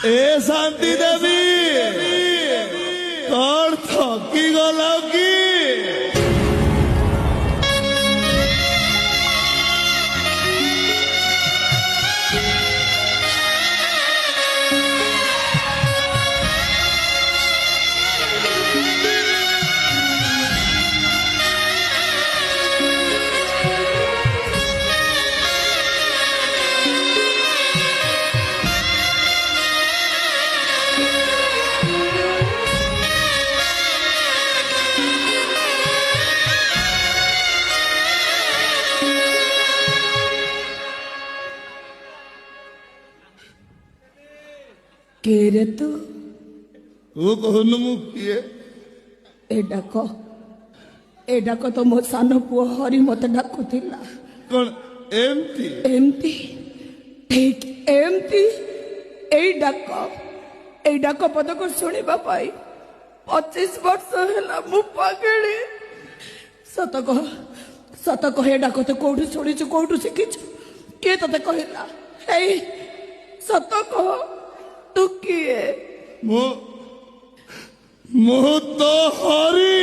ए शांति देवी कौन थकी गल की के रे तू वो कहन मुखिए ए डाक तो मो सान पुओ हरि मत डाकुला कौन एमती एमती ठीक एमती ए डाक पद को सुनिबा पाई 25 वर्ष हैला मु पागली सत कह ए डाक तो कोठु शुणिछु कोठु शिखिछु के तते कहला ए सत कह तू किए मो तो हरी